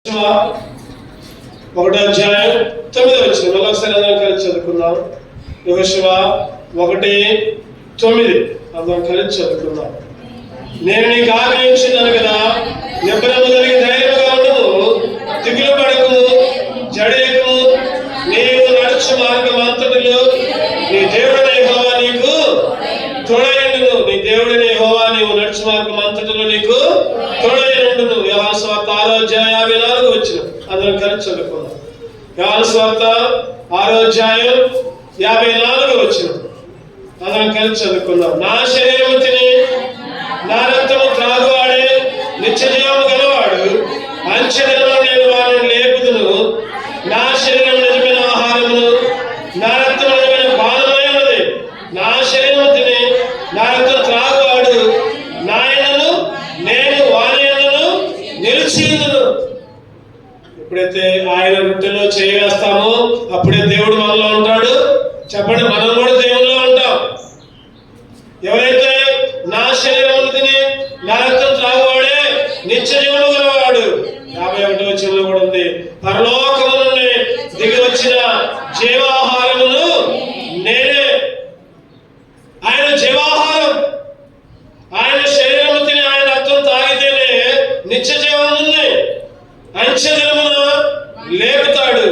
ఒకటో అధ్యాయం 9వ వచనం మళ్ళొకసారి అందరం కలిసి చదువుకుందాం. యెహోషువ 1:9 అందరం కలిసి చదువుకుందాం. నేను నీకు ఆజ్ఞాపించున్నాను కదా, నిబ్బరము కలిగి ధైర్యంగా ఉండుము, దిగులు పడకుము, జడియకుము. నీవు నడుచు మార్గమంతటిలో నీ దేవుడైన యెహోవా నీకు తోడైయుండును. నీ దేవుడైన యెహోవా నీవు నడుచు మార్గమంతటిలో నీకు తోడైయుండును. యోహాను సువార్త 6వ అధ్యాయం 54వ వచనం అందరం కలిసి చదువుకుందాం. యోహాను సువార్త 6వ అధ్యాయం 54వ వచనం అందరం కలిసి చదువుకుందాం. నా శరీరము తిని నా రక్తము త్రాగువాడే నిత్య జీవము గలవాడు. అంచెదినమున నేను వారిని లేపుదును. నా శరీరం నిజమైన ఆహారమును, నా రక్తం నిజమైన పానమై ఉన్నది. నా శరీరము తిని నా రక్తం త్రాగువాడు నాయనను, నేను వాని యందును నిలిచియుందును. ఎప్పుడైతే ఆయన రొట్టెలో చేయేస్తామో అప్పుడే దేవుడు మనలో ఉంటాడు. చెప్పండి, మనం కూడా దేవుల్లో ఉంటాం. ఎవరైతే నా శరీరం తిని నా రక్తం త్రాగువాడే నిత్య జీవము గలవాడు. 51వ వచనంలో కూడా ఉంది, పరలోకము నుండి దిగి వచ్చిన జీవాహారమును నేనే. ఆయన జీవాహారం. ఆయన శరీరం తిని ఆయన రక్తం తాగితేనే నిత్య జీవం ఉంది. అంచెదినమున లేపుతాడు.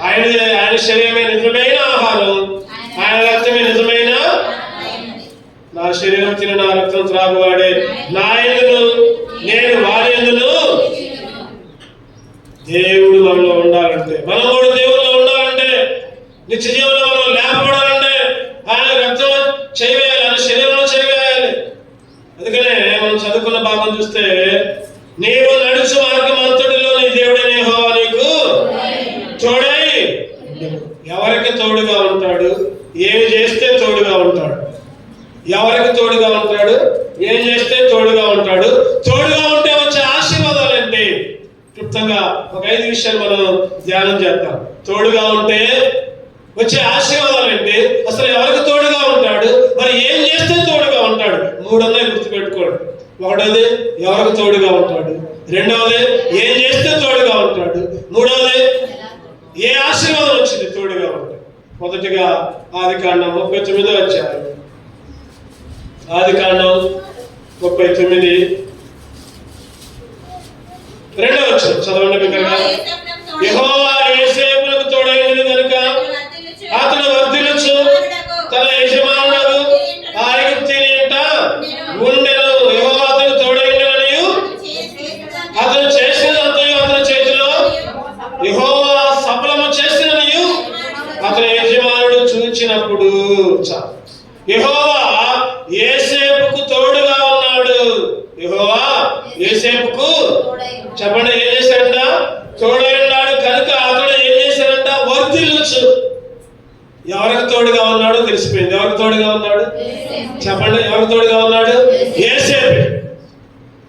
ఆయన శరీరమే నిజమైన ఆహారం, ఆయన రక్తమే నిజమైన. నా శరీరం తిని నా రక్తం త్రాగువాడే నా యందును, నేను వారి యందును. దేవుడు మనలో ఉండాలంటే, మనం కూడా దేవుల్లో ఉండాలంటే, నిత్య జీవనంలో మనం లేపబడాలంటే ఆయన రక్తంలో చేయవేయాలి, ఆయన శరీరంలో చేయవేయాలి. అందుకనే మనం చదువుకున్న భాగం చూస్తే, నీవు నడుచు మార్గం అంతటిలో నీ దేవుడైన యెహోవా నీకు తోడై. ఎవరికి తోడుగా ఉంటాడు? ఏమి చేస్తే తోడుగా ఉంటాడు? ఎవరికి తోడుగా ఉంటాడు? ఏం చేస్తే తోడుగా ఉంటాడు? తోడుగా ఉంటే వచ్చే ఆశీర్వాదాలు ఏంటి? క్లుప్తంగా ఒక 5 విషయాలు మనం ధ్యానం చేద్దాం. తోడుగా ఉంటే వచ్చే ఆశీర్వాదాలు ఏంటి? అసలు ఎవరికి తోడుగా ఉంటాడు? మరి ఏం చేస్తే తోడుగా ఉంటాడు? 3 ఉన్నాయి, గుర్తుపెట్టుకోండి. ఒకటోది ఎవరికి తోడుగా ఉంటాడు, రెండవది ఏం చేస్తే తోడుగా ఉంటాడు, మూడవది ఏ ఆశీర్వాదం వచ్చింది తోడుగా ఉంటాడు. మొదటిగా ఆదికాండం 39వ అధ్యాయం. ఆదికాండం 39 2వ వచనం చదవండి బిగ్గరగా. యెహోవా యోసేపునకు తోడైనది కనుక అతడు వర్ధిల్లుచు తన యజమానుడు ఐగుప్తీయుని ఇంట ఉండెను. యెహోవా అతనికి తోడైయుండెననియు అతడు చేసినదంతయు అతని చేతిలో యెహోవా సఫలము చేసిననియు అతని యజమానుడు చూచినప్పుడు. యెహోవా యోసేపుకు తోడుగా ఉన్నాడు. యెహోవా యోసేపుకు చెప్పండి ఏం చేశాడంట? తోడై ఉన్నాడు కనుక అతడు ఏం చేశాడంట? వర్ధిల్లుచు. ఎవరికి తోడుగా ఉన్నాడో తెలిసిపోయింది. ఎవరికి తోడుగా ఉన్నాడు? చెప్పండి, ఎవరికి తోడుగా ఉన్నాడు? యోసేపు.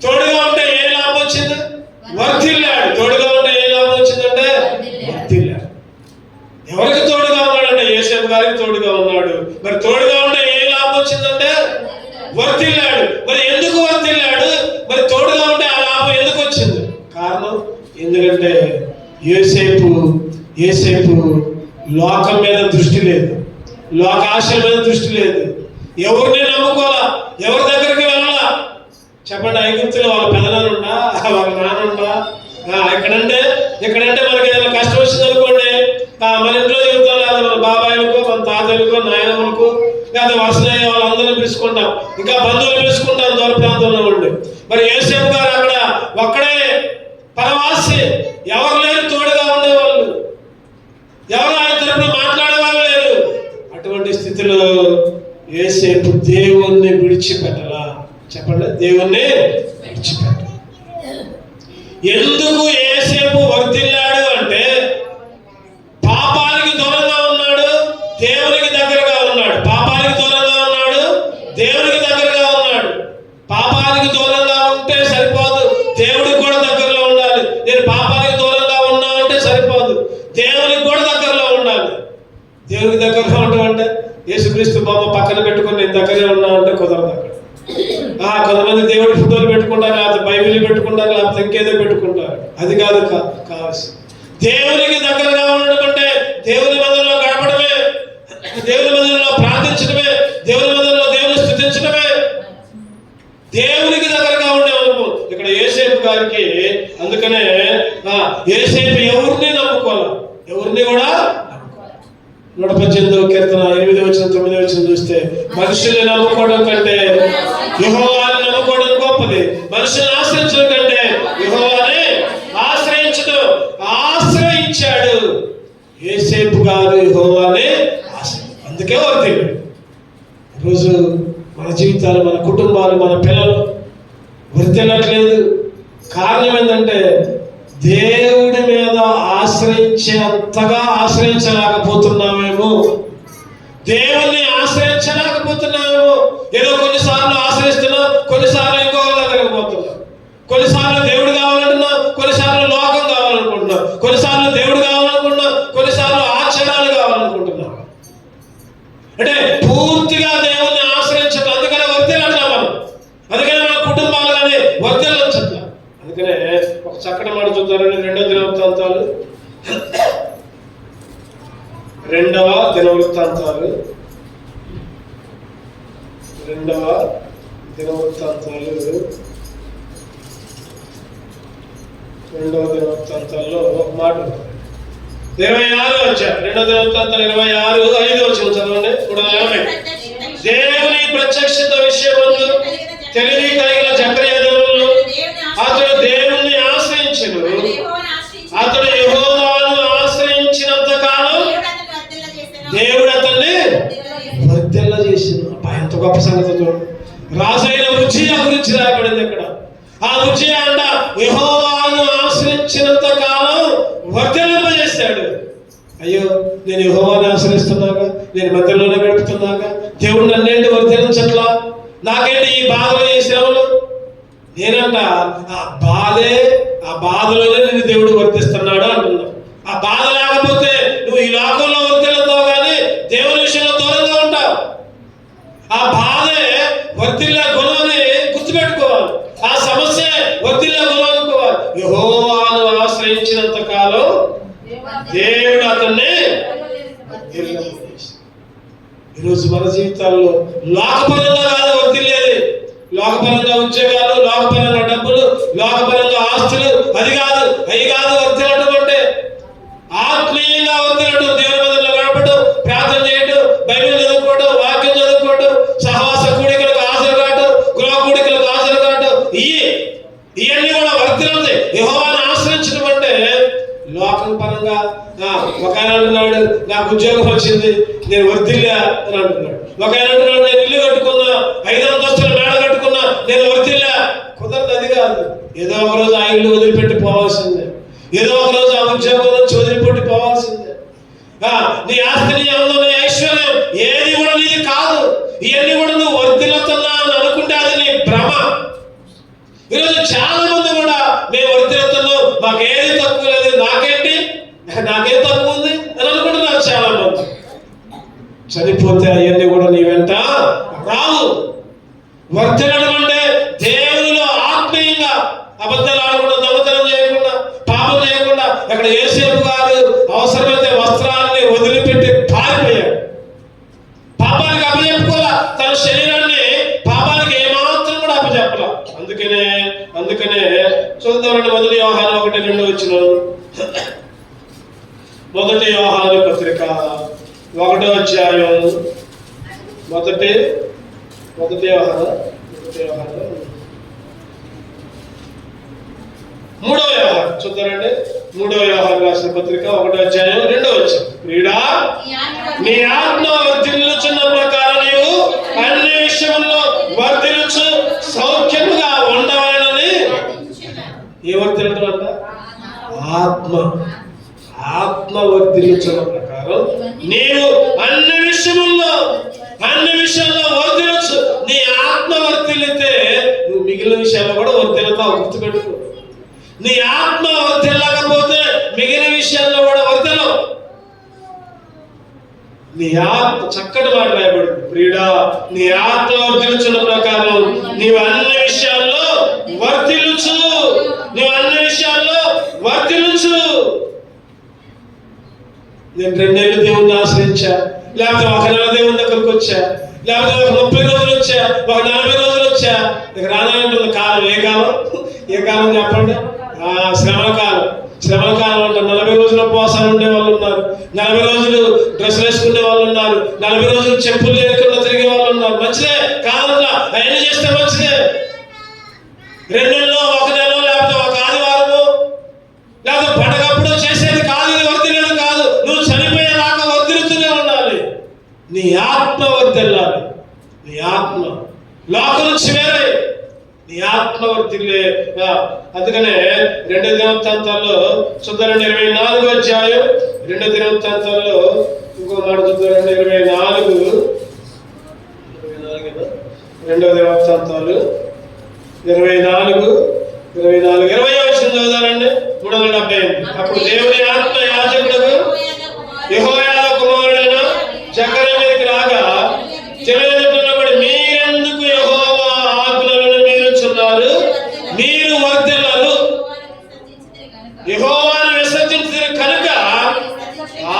తోడుగా ఉంటే ఏ లాభం వచ్చింది? వర్ధిల్లాడు. తోడుగా ఉంటే ఏ లాభం వచ్చిందంటే వర్ధిల్లాడు. ఎవరికి తోడుగా ఉన్నాడంటే యోసేపు గారికి తోడుగా ఉన్నాడు. మరి తోడుగా ఉంటే ఏ లాభం వచ్చిందంటే వర్ధిల్లాడు. మరి ఎందుకు వర్ధిల్లాడు? మరి తోడుగా ఉంటే ఆ లాభం ఎందుకు వచ్చింది? కారణం ఎందుకంటే యోసేపు లోకం మీద దృష్టి లేదు, లోకాశల మీద దృష్టి లేదు, ఎవరిని నమ్ముకోవాలా, ఎవరి దగ్గరికి వెళ్ళాలా. చెప్పండి, ఐగుప్తులో వాళ్ళ పెదనాన్నుండా, వాళ్ళ నాన్నుండా. ఇక్కడంటే మనకి ఏదైనా కష్టం వచ్చింది అనుకోండి, మన ఇంట్లో చెబుతాం, లేదా మన బాబాయిలకు, మన తాతలకు, నాయనమ్మలకు, లేదా వరుసనయ్య వాళ్ళందరినీ పిలుచుకుంటాం, ఇంకా బంధువులు పిలుచుకుంటాం దూర ప్రాంతంలో ఉండి. మరి యోసేపు గారు అక్కడ ఒక్కడే పరవాసి, ఎవరు లేరు తోడుగా ఉండేవాళ్ళు, ఎవరు ఆయన తరపున మాట్లాడేవాళ్ళు లేరు. అటువంటి స్థితిలో యోసేపు దేవుణ్ణి విడిచిపెట్టలా. చెప్పండి, దేవుణ్ణి విడిచిపెట్ట. ఎందుకు యోసేపు వర్ధిల్లాడు అంటే పాపానికి దూరంగా ఉన్నాడు, దేవునికి దగ్గరగా ఉన్నాడు. పాపానికి దూరంగా ఉన్నాడు, దేవునికి దగ్గరగా ఉన్నాడు. పాపానికి దూరంగా ఉంటే సరిపోదు, దేవుడికి కూడా దగ్గరలో ఉండాలి. నేను పాపానికి దూరంగా ఉన్నా అంటే సరిపోదు, దేవునికి కూడా దగ్గరలో ఉండాలి. దేవునికి దగ్గరలో ఉండడం అంటే యేసుక్రీస్తు బొమ్మ పక్కన పెట్టుకుని నేను దగ్గరే ఉన్నా అంటే కుదరదు. అక్కడ కొంతమంది దేవుడి ఫోటోలు పెట్టుకుంటారు, లేకపోతే బైబిల్ పెట్టుకుంటారు, లేకపోతే ఇంకేదో పెట్టుకుంటారు. అది కాదు కావాల్సి. దేవునికి దగ్గరగా ఉండడం అంటే దేవుని మందిరంలో గడపడమే, దేవుని మందిరంలో ప్రార్థించడమే, దేవుని మందిరంలో దేవుని స్తుతించడమే, దేవునికి దగ్గరగా ఉండే అనుభవం. ఇక్కడ యోసేపు గారికి అందుకనే యోసేపు ఎవరిని నమ్ముకోవాలి, ఎవరిని కూడా 118వ కీర్తన 8వ వచనం 9వ వచనం చూస్తే, మనుషుల్ని నమ్ముకోవడం కంటే యెహోవాని నమ్ముకోవడం గొప్పది, మనుషుల్ని ఆశ్రయించడం కంటే యెహోవాని ఆశ్రయించాడు. యోసేపు గారు యెహోవాని అందుకే వర్తిల్లాడు. ఈరోజు మన జీవితాలు, మన కుటుంబాలు, మన పిల్లలు వర్తిల్లట్లేదు. కారణం ఏంటంటే దేవుడి మీద ఆశ్రయించేంతగా ఆశ్రయించలేకపోతున్నామేమో, దేవుణ్ణి ఆశ్రయించలేకపోతున్నామేమో. ఏదో కొన్నిసార్లు ఆశ్రయిస్తున్నాం, కొన్నిసార్లు ఇంకో దగ్గరకు పోతున్నాం. కొన్నిసార్లు దేవుడు కావాలంటున్నాం, కొన్నిసార్లు లోకం కావాలనుకుంటున్నాం, కొన్నిసార్లు దేవుడు కావాలనుకుంటున్నాం, కొన్నిసార్లు ఆశ్చర్యాలు కావాలనుకుంటున్నాం. అంటే పూర్తిగా దేవుణ్ణి ఆశ్రయించట్లేదు. అందుకనే వర్తిల్లట్లా మనం, అందుకనే మన కుటుంబాలు కానీ వర్తిల్లించట్లా. అందుకనే ఒక చక్కటి మాట చూద్దారండి. 2వ దినవృత్తాంతాలు 2వ దినవృత్తాంతాలు 2వ దినవృత్తాంతాల్లో ఒక మాట 26 వచ్చారు. 2వ దినవృత్తాంతాలు 26:5 చదవండి. దేవుని ప్రత్యక్షత విషయమందు తెలివి కలిగిన జకర్యా దినములలో అతడు దేవుణ్ణి ఆశ్రయించెను. అతడు యెహోవాను ఆశ్రయించినంత కాలం దేవుడు అతన్ని వర్ధిల్ల చేసిండు. ఎంత గొప్ప సంగతి చూడండి. రాజైన ఉజ్జియా గురించి రాయబడింది ఇక్కడ. ఆ ఉజ్జియా అంట యెహోవాను ఆశ్రయించినంత కాలం వర్ధిల్లజేశాడు. అయ్యో, నేను యెహోవాను ఆశ్రయిస్తున్నాగా, నేను మధ్యలోనే గడుపుతున్నాగా, దేవుడు నన్నేంటి వర్ధిల్లించట్లా, నాకేంటి ఈ బాధలు, ఈ శ్రమలు? నేనంట ఆ బాధలోనే నేను దేవుడు వర్తిస్తున్నాడు అంటున్నా. ఆ బాధ లేకపోతే నువ్వు ఈ లోకంలో వర్తిల్లుతావు కానీ దేవుని విషయంలో దూరంగా ఉంటావు. ఆ బాధే వర్తిల్లే గుణం అని గుర్తుపెట్టుకోవాలి. ఆ సమస్య వర్తిల్లే గుణం అనుకోవాలి. యెహోవాను ఆశ్రయించినంత కాలం దేవుడు అతన్ని. ఈరోజు మన జీవితాల్లో లోకపరంగా కాదు వర్తిల్లేది. లోకపరంగా ఉద్యోగాలు, లోకపరంగా డబ్బులు, లోకపరంగా ఆస్తులు, అవి కాదు వర్తిల్లటం అంటే. ఆత్మీయంగా వర్తిల్లటం, దేవుని మందిరంలో గడపడం, ప్రార్థన చేయడం, బైబిల్ చదువుకోవడం, వాక్యం చదువుకోవడం, సహవాస కూడికలకు హాజరు కావడం, గృహ కూడికలకు హాజరు కావడం, ఇవన్నీ కూడా వర్తిల్లుతాయి. యెహోవాను ఆశ్రయించడం అంటే లోకం పరంగా. ఒక ఆయన అంటున్నాడు, నాకు ఉద్యోగం వచ్చింది, నేను వర్తిల్లా అని అంటున్నాడు. ఒక ఆయన అంటున్నాడు, నేను ఇల్లు కట్టుకున్నా, 5 అంతస్తుల మేడ కట్టుకున్నా, నేను వర్తిల్లా. కుదరదు. అది కాదు. ఏదో ఒక రోజు ఆ ఇల్లు వదిలిపెట్టి పోవాల్సిందే, ఏదో ఒక రోజు ఆ ఉద్యోగం నుంచి వదిలిపెట్టి పోవాల్సిందే. నీ ఆస్తి, నీ అందం, నీ ఐశ్వర్యం ఏది కూడా నీది కాదు. ఇవన్నీ కూడా నువ్వు వర్తిల్లుతున్నా అని అనుకుంటే అది నీ భ్రమ. ఈరోజు చాలా మంది కూడా మేము వర్తిల్లుతున్నాం, మాకేది తక్కువ లేదు, నాకేం తక్కువ ఉంది అని అనుకుంటున్నారు చాలా మంది. చనిపోతే అవన్నీ కూడా నీ వెంట రావు. వర్తిల్లడం అంటే దేవునిలో ఆత్మీయంగా అబద్ధాలు ఆడకుండా, దొంగతనం చేయకుండా, పాపం చేయకుండా. అక్కడ యోసేపు గారు అవసరమైతే వస్త్రాన్ని వదిలిపెట్టి పారిపోయాడు. పాపానికి అప్పచెప్పుకోలే, తన శరీరాన్ని పాపానికి ఏమాత్రం కూడా అప్పచెప్పలే. అందుకనే చూద్దామండి. 1 యోహాను 1:2 వచనం. 1 యోహాను పత్రిక 1వ అధ్యాయం 1 యోహాను 3వ యోహాను చూద్దారండి. 3వ యోహాను రాసిన పత్రిక 1వ అధ్యాయం 2వ వచనం. ప్రియుడా, నీ ఆత్మ వర్ధిల్లుచున్న ప్రకారం నీవు అన్ని విషయంలో వర్ధిల్లుచు సౌఖ్యముగా ఉండవాలని. ఏ వర్ధిల్లటం అంట? ఆత్మ వర్ధిల్లుచున్న ప్రకారం నీవు అన్ని విషయంలో వర్ధిల్లచ్చు. నీ ఆత్మ వర్ధిల్లితే నువ్వు మిగిలిన విషయాల్లో కూడా వర్ధిల్లుతావు. గుర్తుపెట్టుకో. నీ ఆత్మ వర్ధిల్లకపోతే మిగిలిన విషయాల్లో కూడా వర్ధిల్లవు. నీ ఆత్మ, చక్కటి మాట రాయబడింది, ప్రియుడా నీ ఆత్మ వర్తిల్చున్న ప్రకారం నీవు అన్ని విషయాల్లో వర్తిల్లుచు, నీవు అన్ని విషయాల్లో వర్తిల్లుచు. నేను 2 నెలలు దేవుణ్ణి ఆశ్రయించా, లేకపోతే 1 నెల దేవుని దగ్గరకు వచ్చా, లేకపోతే 30 రోజులు వచ్చా, 40 రోజులు వచ్చా. ఇక రానంటుంది కాలం. ఏ కాలం చెప్పండి? శ్రమల కాలం. శ్రమల కాలం అంటే 40 రోజులు ఉపవాసాలు ఉండే వాళ్ళు ఉన్నారు, 40 రోజులు డ్రెస్సులు వేసుకునే వాళ్ళు ఉన్నారు, 40 రోజులు చెప్పులు లేకుండా తిరిగే వాళ్ళు ఉన్నారు. మంచిదే, కాదంలా, అవన్నీ చేస్తే మంచిదే. 2 నెలలో, 1 నెల, లేకపోతే 1 ఆదివారము, లేకపోతే పండగప్పుడు చేసేది కాదు. ఇది వర్తిల్లేది కాదు. నువ్వు చనిపోయేదాకా వర్తిల్లుతూనే ఉండాలి. నీ ఆత్మ వర్తిల్లాలి. నీ ఆత్మ లోకం నుంచి వేరే, నీ ఆత్మ వర్తిల్లే. అందుకనే 2 దినవృత్తాంతాల్లో చూద్దారండి, 24వ అధ్యాయం 2 దినవృత్తాంతాల్లో ఇంకో మాట చూద్దారండి, 24 2వ దినవృత్తాంతాలు 24 20వ వచనం చదువుతారండి. 378. అప్పుడు దేవుని ఆత్మ యాజకుడు యెహోయాదా కుమారుడైన జకర్యా మీదకి రాగా తెలియజేస్తున్నప్పుడు, మీరెందుకు యెహోవా ఆజ్ఞలను మీరుచున్నారు? మీరు వర్ధిల్లరు. యెహోవాను విసర్జించిన కనుక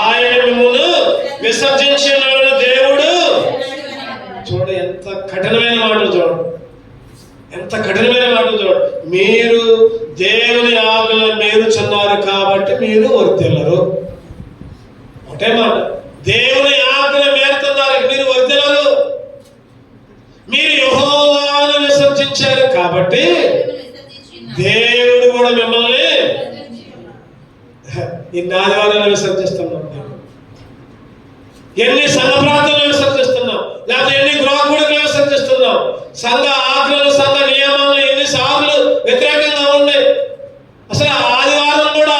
ఆయన మిమ్మును విసర్జించినాడు దేవుడు. చూడ, ఎంత కఠినమైన మాటలు చూడండి, ఎంత కఠినమైన మాటలు చూడండి. మీరు దేవుని ఆజ్ఞలను మీరుచున్నారు కాబట్టి మీరు వర్ధిల్లరు. ఒకటే మాట, దేవుని ఆజ్ఞ మేరుతున్నారు, మీరు వర్ధిల్లరు. మీరు యెహోవాను విసర్జించారు కాబట్టి దేవుడు కూడా మిమ్మల్ని ఇన్ని ఆదివారాలు విసర్జిస్తున్నాం, ఎన్ని సంఘ ప్రాంతాలను విసర్జిస్తున్నాం, లేకపోతే ఎన్ని గృహకూడికలు విసర్జిస్తున్నాం, సంఘ ఆజ్ఞలు, సంఘ నియమాలు ఎన్నిసార్లు వ్యతిరేకంగా ఉన్నాయి. అసలు ఆదివారం కూడా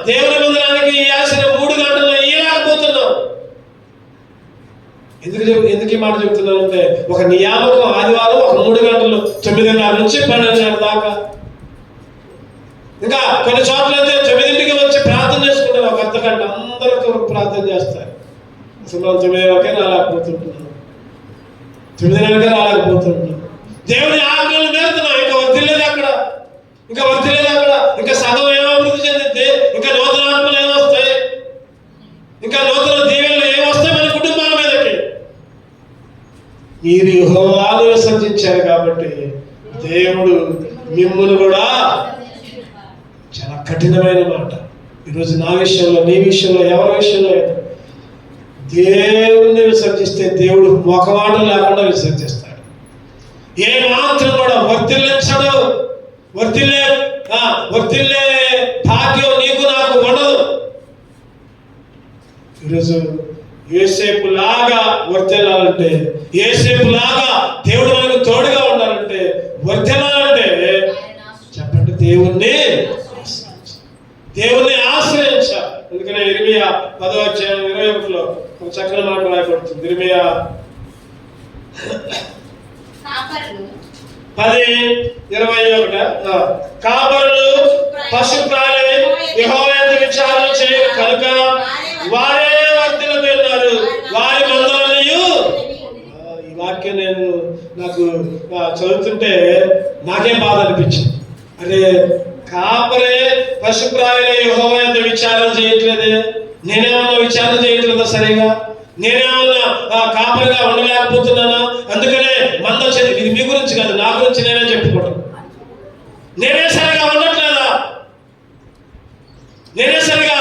దేవుని మందిరానికి ఇవ్వాల్సిన 3 గంటలు ఇవ్వలేకపోతున్నాం. ఎందుకు ఈ మాట చెప్తున్నానంటే, ఒక నియామకం ఆదివారం ఒక 3 గంటలు, 9:30 నుంచి 12:30 దాకా. ఇంకా కొన్ని చోట్ల అయితే 9ంటికి వచ్చి ప్రార్థన చేసుకుంటారు, ఒక అర్ధగంట అందరితో ప్రార్థన చేస్తారు. అసలు మనం 9:00కే రాలేకపోతుంటున్నాం, 9:30కే రాలేకపోతుంటున్నాం. దేవుని ఆజ్ఞలు మేరుతున్నాం, ఇంకా వర్తిల్లేదు అక్కడ, ఇంకా వర్తిల్లేదు అక్కడ. ఇంకా సగం ఏమభివృద్ధి చెందితే ఇంకా నూతన ఆత్మలు ఏమొస్తాయి, ఇంకా నూతన దీవెనలు ఏమొస్తాయి మన కుటుంబాల మీదకి. మీరు యెహోవాను విసర్జించారు కాబట్టి దేవుడు మిమ్మును కూడా. చాలా కఠినమైన మాట. ఈరోజు నా విషయంలో, నీ విషయంలో, ఎవరి విషయంలో దేవుణ్ణి విసర్జిస్తే దేవుడు మొఖమాట లేకుండా విసర్జిస్తాడు. ఏ మాత్రం కూడా వర్తిల్లించడు. వర్తిల్లే భాగ్యం నీకు నాకు ఉండదు. ఈరోజు యోసేపు లాగా వర్తిల్లాలంటే, యోసేపు లాగా దేవుడు మనకు తోడుగా ఉండాలంటే, వర్తిల్లాలంటే చెప్పండి, దేవుణ్ణి ఆశ్రయించాలి. అందుకనే ఇర్మియా 10వ అధ్యాయం 21లో ఒక చక్కని మాట రాయబడుతుంది. ఇర్మియా 10:21 కాపరులు పశుప్రాయులై యెహోవా యందు విచారణ చేయు కనుక వారే వర్ధిల్లుతున్నారు, వారి మందలనియు. ఈ వాక్యం నాకు చదువుతుంటే నాకేం బాధ అనిపించింది. అరే, కాపరే పశుప్రాయులై యెహోవా యందు విచారణ చేయట్లేదే, నేనేమన్నా విచారణ చేయట్లేదా సరిగా? నేనేమన్నా కాపరిగా ఉండలేకపోతున్నానా? అందుకనే మంద ఇది మీ గురించి కాదు, నా గురించి నేనే చెప్పుకుంటాను. నేనే సరిగా ఉండట్లేదా? నేనే సరిగా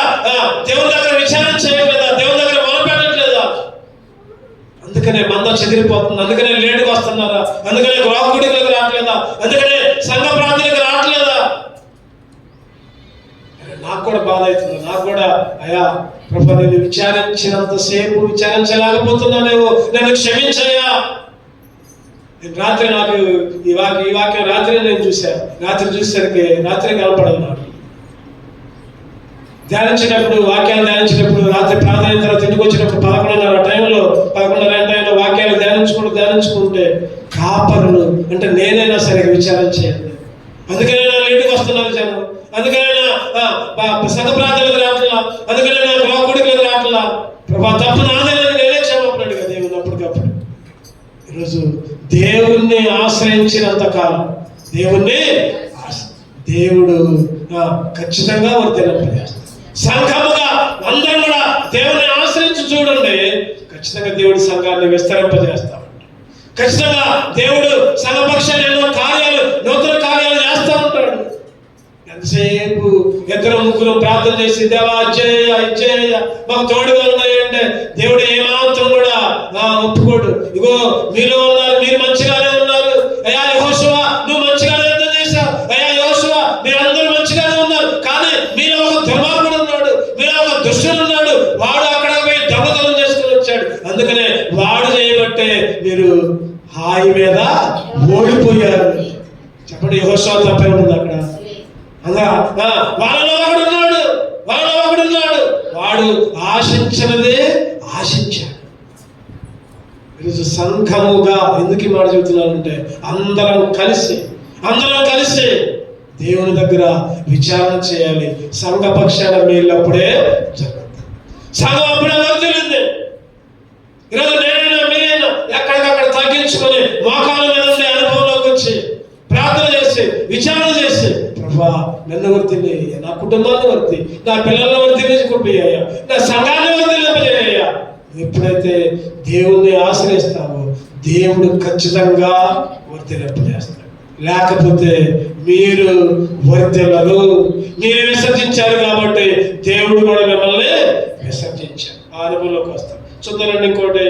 దేవుని దగ్గర విచారణ చేయట్లేదా? దేవుని దగ్గర మొదలుపెట్టట్లేదా? అందుకనే మంద చెదిరిపోతుంది. అందుకనే లేటుగా వస్తున్నారా? అందుకనే గృహకూడికలకు రావట్లేదా? అందుకనే సంఘ ప్రాంతాలకు రావట్లేదా? నాకు కూడా బాధ అవుతుంది. నాకు కూడా, అయ్యా ప్రభు, నేను విచారించినంతసేపు విచారించలేకపోతున్నానేమో, నన్ను క్షమించయ్యా. రాత్రి నాకు ఈ వాక్యం రాత్రి నేను చూశాను. రాత్రి చూసేసరికి రాత్రి కనపడదు నాకు. వాక్యాలు ధ్యానించినప్పుడు రాత్రి ప్రార్థన తర్వాత ఇంటికి వచ్చినప్పుడు 11:30 టైంలో వాక్యాలు ధ్యానించుకుంటే కాపరులు అంటే నేనైనా సరిగ్గా విచారం చేయండి. అందుకనైనా లేటుకు వస్తున్నారు జనం, అందుకనైనా సంఘ ప్రార్థనలకు రావట్లా, అందుకనైనా గృహకూడికలకు రావట్లా. ప్రభా, తప్పు నాదేనని ఆశ్రయించినంత కాలం దేవుణ్ణి దేవుడు ఖచ్చితంగా వర్ధిల్లింపజేస్తాడు. సంఘముగా అందరం కూడా దేవుణ్ణి ఆశ్రయించి చూడండి, ఖచ్చితంగా దేవుడి సంఘాన్ని విస్తరింపజేస్తాడు. ఖచ్చితంగా దేవుడు సంఘపక్షాలు ఎన్నో కార్యాలు, నూతన కార్యాలు చేస్తూ ఉంటాడు. ఎంతసేపు ఇద్దరు ముగ్గురు ప్రార్థన చేసి దేవా ఇచ్చేయ మాకు తోడుగా ఉన్నాయంటే దేవుడు ఏమాత్రం కూడా ఒప్పుకోడు. ఇగో మీలో ఉన్నారు, మీరు మంచిగానే ఉన్నారు. అయ్యా యెహోషువ నువ్వు మంచిగానే యుద్ధం చేశావు. అయ్యా యెహోషువ మీరందరూ మంచిగానే ఉన్నారు, కానీ మీలో ఒక దుర్మార్గుడు ఉన్నాడు, మీలో ఒక దుష్టుడు ఉన్నాడు. వాడు అక్కడ పోయి దొంగతనం చేసుకుని వచ్చాడు. అందుకనే వాడు చేయబట్టే మీరు హాయి మీద ఓడిపోయారు. చెప్పండి, యెహోషువ తప్పే ఉంది అక్కడ. వాళ్ళలో ఒకడున్నాడు, వాడు ఆశించినదే ఆశించాడు. ఈరోజు సంఘముగా ఎందుకు ఈ మాట చెబుతున్నానంటే అందరం కలిసి దేవుని దగ్గర విచారణ చేయాలి. సంఘ పక్షాన మేలప్పుడే జరుగుతుంది, సంఘం అప్పుడే వర్ధిల్లింది. ఈరోజు నేనైనా మీరైనా ఎక్కడికక్కడ తగ్గించుకొని మోకాల మీద ఉండే అనుభవంలోకి వచ్చి ప్రార్థన చేసి విచారణ చేసి ప్రభా నన్ను వర్తిల్లి, నా కుటుంబాన్ని వర్తి, నా పిల్లలను వర్తిల్లించుకుంటాయ్యా, నా సంఘాన్ని వర్తిల్లింపజేయ్యా. ఎప్పుడైతే దేవుణ్ణి ఆశ్రయిస్తావో దేవుడు ఖచ్చితంగా వర్తిల్లింపజేస్తాడు. లేకపోతే మీరు వర్తిల్లరు. మీరు విసర్జించారు కాబట్టి దేవుడు కూడా మిమ్మల్ని విసర్జించారు. ఆ అనుభవంలోకి వస్తాం. చూద్దానండి. ఇంకోటి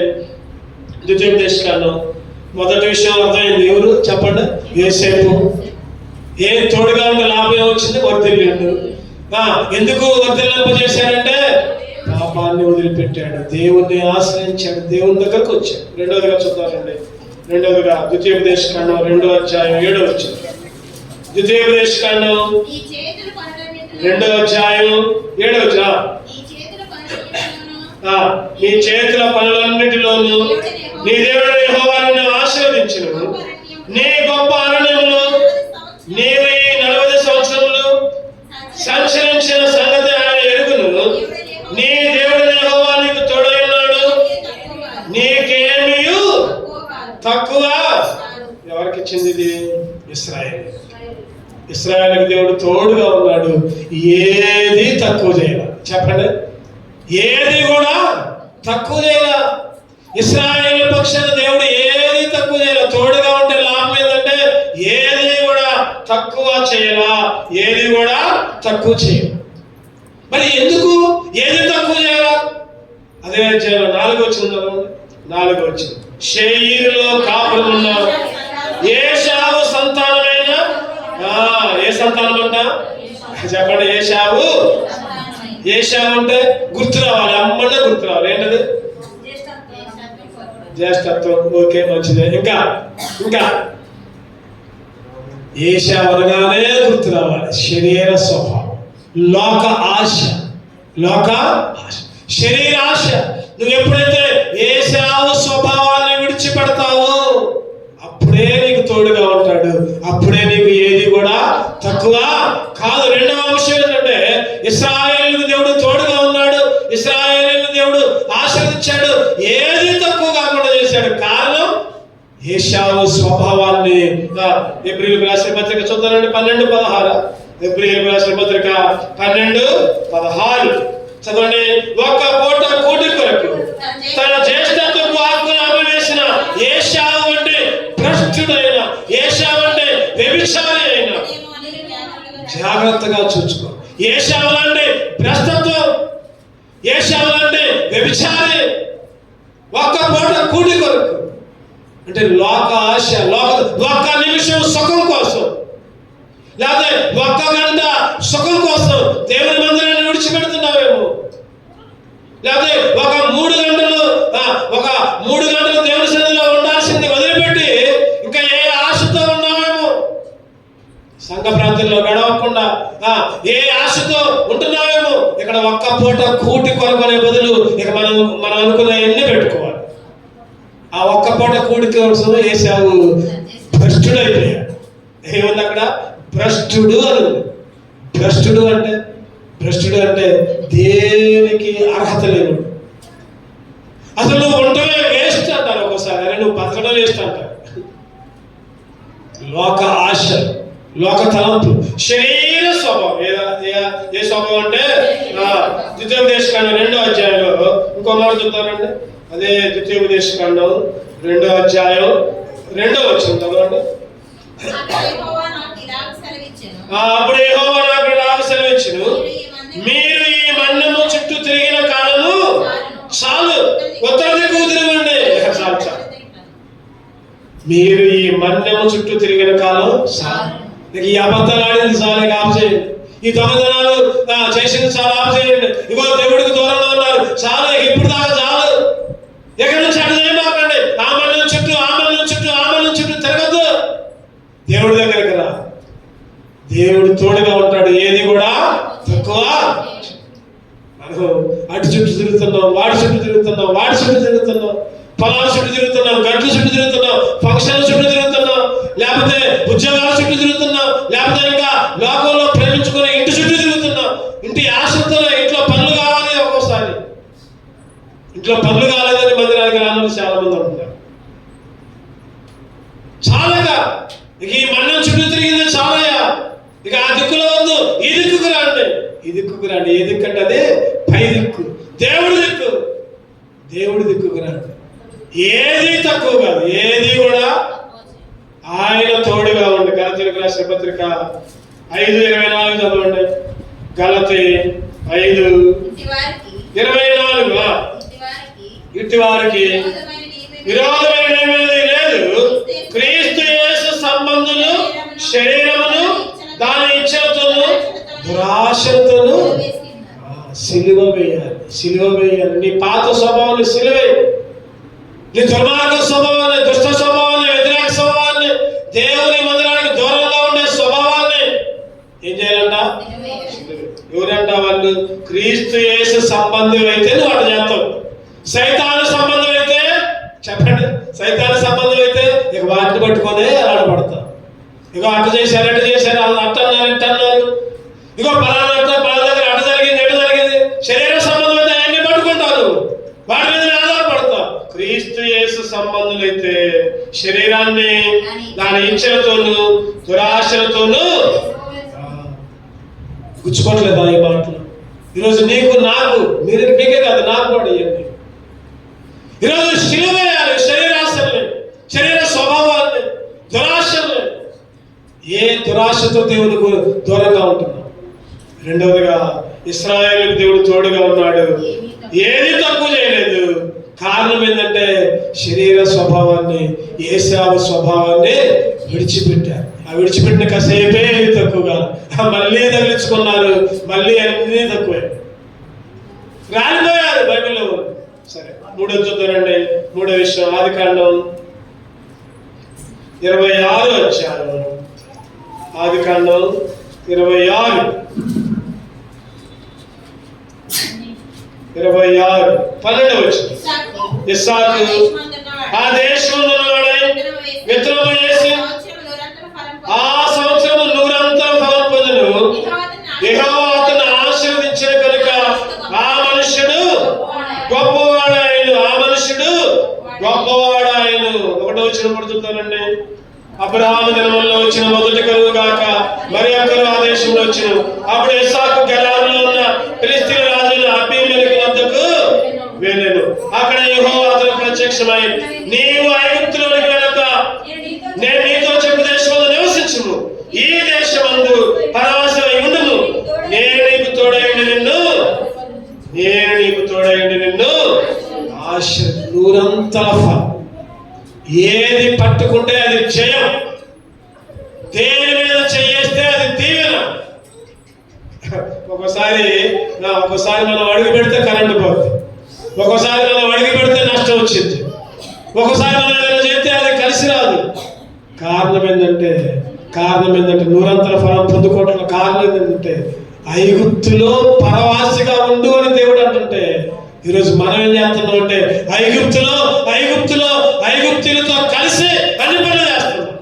ద్వితీయోపదేశకాండం మొదటి విషయం అర్థమైంది. ఎవరు చెప్పండి? యోసేపు. ఏ తోడుగా ఉండే లాభం వచ్చింది? వర్ధిల్లిండు. ఎందుకు వర్ధిల్లింపజేశాడంటే పాపాన్ని వదిలిపెట్టాడు, దేవుణ్ణి ఆశ్రయించాడు, దేవుని దగ్గరకు వచ్చాడు. రెండవదిగా చూద్దామండి. ద్వితీయోపదేశకాండం 2వ అధ్యాయం 7వ వచనం. ద్వితీయోపదేశకాండం 2వ అధ్యాయం 7వ వచనం. నీ చేతుల పనులన్నిటిలోనూ నీ దేవుడైన యెహోవా నిన్ను ఆశీర్వదించును. నీ గొప్ప అరణ్యములో నీవు ఈ 40 సంవత్సరములు సంచరించిన సంగతి ఆయన ఎరుగును. నీ దేవుడైన యెహోవా నీకు తోడై ఉన్నాడు, నీకేమీ తక్కువ. ఎవరికి ఇచ్చింది ఇది? ఇశ్రాయేలుకి దేవుడు తోడుగా ఉన్నాడు. ఏది తక్కువ చేయాల. చెప్పండి, ఏది కూడా తక్కువ చేయాల. ఇశ్రాయేలు పక్షాన దేవుడు ఏది తక్కువ చేయాల. తోడుగా ఉంటే లాభం ఏంటంటే ఏది కూడా తక్కువ చేయాలా, ఏది కూడా తక్కువ చేయాలి. మరి ఎందుకు ఏది తక్కువ చేయాలా? అదే చేయాలి. 4వ వచనం. షేయీరులో కాపురం ఉన్న ఏశావు సంతానమైన, ఏ సంతానం అంట? చెప్పండి. ఏశావు అంటే గుర్తు రావాలి, అమ్మన్నా గుర్తు రావాలి. ఏంటది? జ్యేష్ఠత్వం. ఓకే, మంచిదే. ఇంకా ఏశావు అనగానే గుర్తు రావాలి శరీర స్వభావం, లోక ఆశ, శరీర ఆశ. నువ్వు ఎప్పుడైతే ఏశావు స్వభావాన్ని విడిచిపెడతావో అప్పుడే నీకు తోడుగా ఉంటాడు, అప్పుడే నీకు ఏది కూడా తక్కువ కాదు. రెండవ అంశం ఏంటంటే ఇశ్రాయేలుకు దేవుడు తోడుగా ఉన్నాడు, ఇశ్రాయేలుకు దేవుడు ఆశీర్వదించాడు, ఏది తక్కువ కాకుండా చేశాడు. కారణం ఏశావు స్వభావాన్ని. హెబ్రీయులకు రాసిన పత్రిక చూద్దానండి 12:16. హెబ్రీయులకు రాసిన పత్రిక 12:16 చదవండి. ఒక్క పూట కూటి కొరకు తన జ్యేష్ఠత్వపు హక్కును అమ్మివేసిన ఏశావు అంటే భ్రష్టుడైన, ఏశావు అంటే వ్యభిచారి అయిన. జాగ్రత్తగా చూసుకో. ఏశావు అంటే భ్రష్టత్వం, ఏశావు అంటే వ్యభిచారి. ఒక్క పూట కూటి కొరకు అంటే లోక ఆశ, ఒక్క నిమిషం సుఖం కోసం, లేకపోతే ఒక్క గంట సుఖం కోసం దేవుని మందిరాన్ని విడిచిపెడుతున్నావేమో, లేకపోతే ఒక 3 గంటలు దేవుని సన్నిధిలో ఉండాల్సింది వదిలిపెట్టి ఇంకా ఏ ఆశతో ఉన్నావేమో, సంఘ ప్రాంతంలో గడవకుండా ఏ ఆశతో ఉంటున్నావేమో. ఇక్కడ ఒక్క పూట కూటి కొరకనే బదులు ఇక మనం అనుకున్నవన్నీ పెట్టుకోవాలి. ఆ ఒక్క పూట కూడి కోసం ఏశావు భ్రష్టుడైపోయాడు. ఏముంది అక్కడ? భ్రష్టుడు అని. భ్రష్టుడు అంటే దేనికి అర్హత లేదు. అసలు నువ్వు ఉండటమే వేస్ట్ అంటారు ఒక్కోసారి. అరే నువ్వు బతకడం వేస్ట్ అంటారు. లోక ఆశ, లోక తలంపు, శరీర స్వభావం. ఏ స్వభావం అంటే ద్వితీయోపదేశకాండం 2వ అధ్యాయంలో ఇంకో మాట చెప్తారండి. అదే ద్వితీయోపదేశకాండం 2వ అధ్యాయం 2వ వచనం చదవండి. అప్పుడు యెహోవా నాకు ఇలాగ సెలవిచ్చెను, మీరు ఈ మందెము చుట్టూ తిరిగిన కాలము చాలు, ఉత్తర దిక్కు తిరగండి. చాలు చాలు, మీరు ఈ మందెము చుట్టూ తిరిగిన కాలం చాలు. ఈ అబద్ధాలు ఆడింది చాలు, ఇక ఆఫ్ చేయండి. ఈ దొంగతనాలు చేసింది చాలా ఆఫ్ చేయండి. ఇగో దేవుడికి దూరంగా ఉన్నారు చాలు, ఇప్పుడు దాకా చాలు. ఎక్కడి నుంచి అటు చేయమాకండి. ఆ మందెం చుట్టూ తిరగద్దు. దేవుడి దగ్గరికి రా. దేవుడు తోడుగా ఉంటాడు, ఏది కూడా తక్కువ. మనం అటు చుట్టూ తిరుగుతున్నాం, వాడి చుట్టూ తిరుగుతున్నాం, పొలాల చుట్టూ తిరుగుతున్నాం, గంటల చుట్టూ తిరుగుతున్నాం, ఫంక్షన్ల చుట్టూ తిరుగుతున్నాం, లేకపోతే ఉద్యోగాల చుట్టూ తిరుగుతున్నాం, లేకపోతే ఇంకా లోకంలో ప్రేమించుకునే ఇంటి చుట్టూ తిరుగుతున్నాం. ఇంటి ఆశతో ఇంట్లో పనులు కావాలి. ఒక్కోసారి ఇంట్లో పనులు కాలేదని మందిరానికి రాను చాలా మంది ఉంటున్నారు. చాలగా ఇక ఈ మండలం చుట్టూ తిరిగింది చాలయ్యా, ఇక ఆ దిక్కులో వద్దు, ఈ దిక్కుకు రండి. ఏ దిక్కు అంటే అదే పై దిక్కు, దేవుడి దిక్కుకు రండి. ఏది తక్కువ కాదు, ఏది కూడా ఆయన తోడుగా ఉండి. గలతీయులకు రాసిన పత్రిక 5:24 చదవండి. గలతీ 5:24. ఇట్టి వారికి విరోధమైనది లేదు, క్రీస్తు యేసు సంబంధులు శరీరమును దాని ఇచ్చలతోను దురాశలతోను సిలువ వేయాలి. నీ పాత స్వభావాన్ని సిలువే, నీ దుర్మార్గ స్వభావాన్ని, దుష్ట స్వభావాన్ని, వ్యతిరేక స్వభావాన్ని, దేవుని మందిరానికి దూరంగా ఉండే స్వభావాన్ని ఏం చేయాలంట? ఎవరంట వాళ్ళు? క్రీస్తు యేసు సంబంధం అయితే నువ్వు అటు చేస్తావు. సైతాను సంబంధం అయితే చెప్పండి, సైతాను సంబంధం అయితే ఇక వాటిని పట్టుకొని ఆడపడతావు. ఇగో అటు చేశారు, అట్టన్నారు, ఇట్టన్నారు, ఇగో పలానా దగ్గర అటు జరిగింది, ఎటు జరిగింది. శరీర సంబంధం అయితే అన్ని పట్టుకుంటారు, వాటి మీద ఆధారపడతావు. క్రీస్తు యేసు సంబంధులైతే శరీరాన్ని దాని ఇచ్చలతోనూ దురాశలతోనూ గుచ్చుకోవట్లేదా ఈ మాటలు? ఈరోజు నీకు నాకు, మీకే కాదు నాకు కూడా ఇవ్వండి. ఈరోజు సిలువేయాలి శరీరాశల్ని, శరీర స్వభావాన్ని, దురాశల్ని. ఏ దురాశతో దేవునికి దూరంగా ఉంటున్నాం? రెండవదిగా ఇశ్రాయేలుకు దేవుడు తోడుగా ఉన్నాడు, ఏది తక్కువ చేయలేదు. కారణం ఏంటంటే శరీర స్వభావాన్ని, ఏశావు స్వభావాన్ని విడిచిపెట్టారు. ఆ విడిచిపెట్టిన కాసేపే తక్కువగా, మళ్ళీ తగిలించుకున్నారు, మళ్ళీ అన్నీ తక్కువే రాలిపోయారు బైబిల్లో. సరే, మూడో చూద్దానండి. మూడో విషయం ఆదికాండం 26 అధ్యాయం. ఆదికాండం 26 12 వచ్చింది. ఇస్సాకు ఆ దేశంలో విత్తనము వేసి ఆ సంవత్సరం 100 ఫలం పొందును. యెహోవా అతన్ని ఆశీర్వదించిన కనుక ఆ మనుష్యుడు గొప్పవాడాయను. 1వ వచనం పడుతుంటానండి. అబ్రహాము దినములలో వచ్చిన మొదటి కరువు గాక మరి ఒక్కరు ఆ దేశంలో వచ్చిన. అప్పుడు ఇస్సాకు గెరారులో ఉన్న ఫిలిష్తీయుల రాజును అబీమెలెకు వద్దకు వెళ్ళెను. అక్కడ యెహోవా అతనికి ప్రత్యక్షమై, నీవు ఐగుప్తులోనికి వెళ్ళక నేను నీతో చెప్పు దేశంలో నివసించుము, ఈ దేశమందు పరవాసమై ఉండుము, నేను నీకు తోడైండి నిన్ను నూరంతల ఫలం. ఏది పట్టుకుంటే అది జయం, దేని మీద చేస్తే అది దీవెన. ఒకసారి మనం అడుగు పెడితే కరెంటు పోతుంది, ఒకసారి మనం అడుగు పెడితే నష్టం వచ్చింది, ఒకసారి మనం ఏదైనా చేస్తే అది కలిసి రాదు. కారణం ఏంటంటే నూరంతల ఫలం పొందుకోవటం కారణం ఏంటంటే ఐగుప్తులో పరవాసిగా ఉండు అని దేవుడు అంటుంటే, ఈరోజు మనం ఏం చేస్తున్నాం అంటే ఐగుప్తులతో కలిసి అన్ని పనులు చేస్తున్నాం.